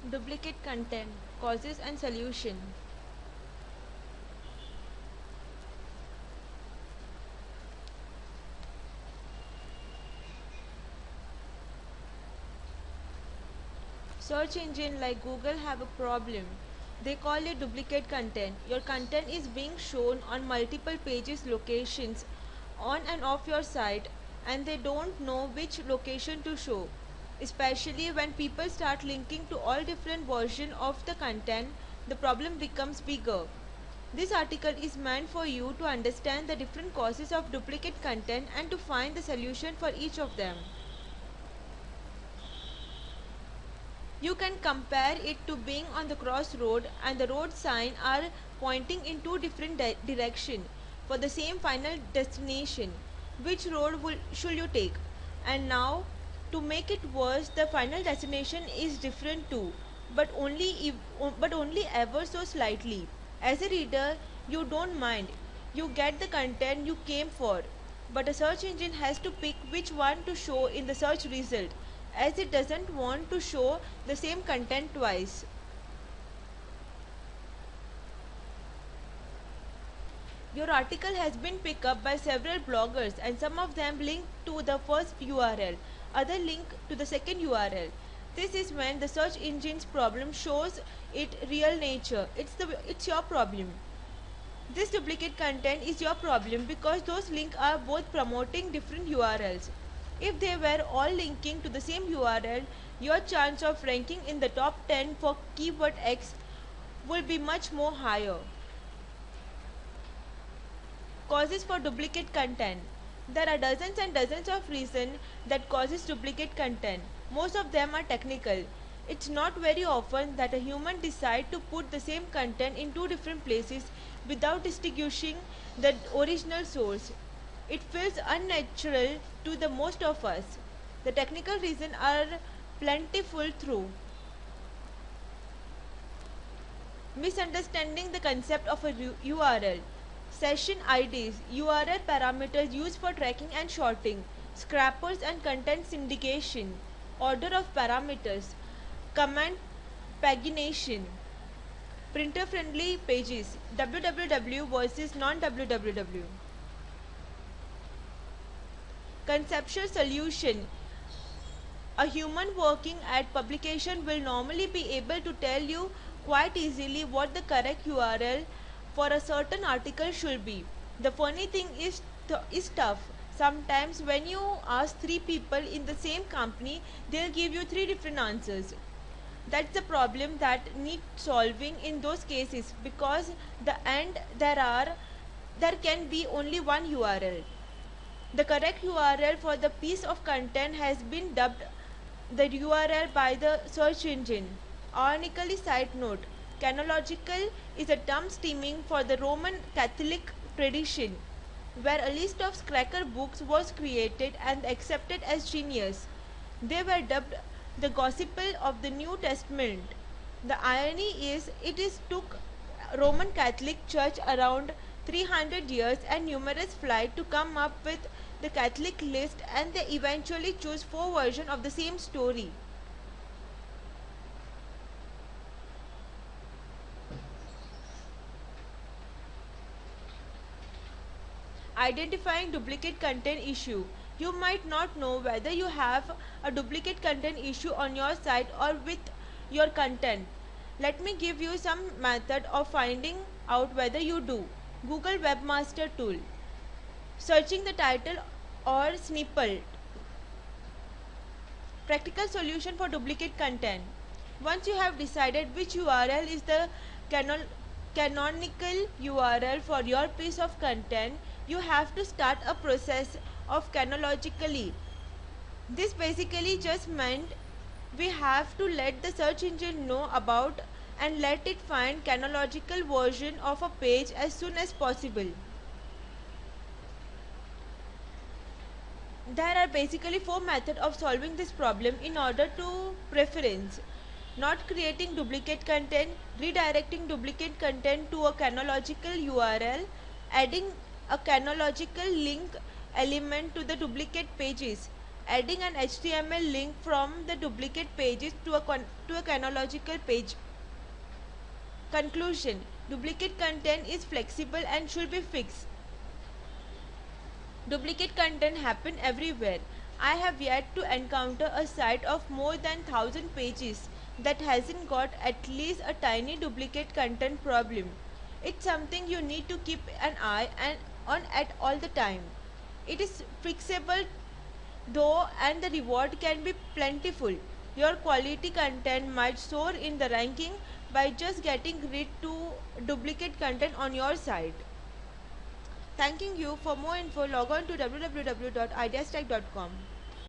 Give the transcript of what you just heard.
Duplicate content, causes and solution. Search engine like Google have a problem. They call it duplicate content. Your content is being shown on multiple pages locations on and off your site, and they don't know which location to show. Especially when people start linking to all different versions of the content, the problem becomes bigger. This article is meant for you to understand the different causes of duplicate content and to find the solution for each of them. You can compare it to being on the crossroad and the road sign are pointing in two different directions for the same final destination. Which road should you take? And now, to make it worse, the final destination is different too, but only ever so slightly. As a reader, you don't mind. You get the content you came for, but a search engine has to pick which one to show in the search result, as it doesn't want to show the same content twice. Your article has been picked up by several bloggers and some of them link to the first URL, other link to the second URL. This is when the search engine's problem shows its real nature. It's your problem. This duplicate content is your problem because those links are both promoting different URLs. If they were all linking to the same URL, your chance of ranking in the top 10 for keyword X will be much more higher. Causes for duplicate content. There are dozens and dozens of reasons that causes duplicate content. Most of them are technical. It's not very often that a human decides to put the same content in two different places without distinguishing the original source. It feels unnatural to the most of us. The technical reasons are plentiful through misunderstanding the concept of a URL, session IDs, URL parameters used for tracking and sorting, scrapers and content syndication, order of parameters, command pagination, printer friendly pages, www versus non-www. Conceptual solution. A human working at publication will normally be able to tell you quite easily what the correct URL for a certain article should be. The funny thing is tough. Sometimes when you ask three people in the same company, they'll give you three different answers. That's the problem that needs solving in those cases because the end there can be only one URL. The correct URL for the piece of content has been dubbed the URL by the search engine. Ironically, side note, canological is a term stemming from the Roman Catholic tradition, where a list of cracker books was created and accepted as genius. They were dubbed the Gospel of the New Testament. The irony is, took Roman Catholic Church around 300 years and numerous flights to come up with the Catholic list, and they eventually chose four versions of the same story. Identifying duplicate content issue. You might not know whether you have a duplicate content issue on your site or with your content. Let me give you some method of finding out whether you do. Google Webmaster Tool. Searching the title or snippet. Practical solution for duplicate content. Once you have decided which URL is the canonical URL for your piece of content, you have to start a process of chronologically. This basically just meant we have to let the search engine know about and let it find chronological version of a page as soon as possible. There are basically four methods of solving this problem in order to preference. Not creating duplicate content, redirecting duplicate content to a chronological URL, adding a chronological link element to the duplicate pages, adding an HTML link from the duplicate pages to a chronological page. Conclusion: duplicate content is flexible and should be fixed. Duplicate content happen everywhere. I have yet to encounter a site of more than 1000 pages that hasn't got at least a tiny duplicate content problem. It's something you need to keep an eye on at all the time. It is fixable though, and the reward can be plentiful. Your quality content might soar in the ranking by just getting rid to duplicate content on your site. Thanking you. For more info, log on to www.ideastack.com.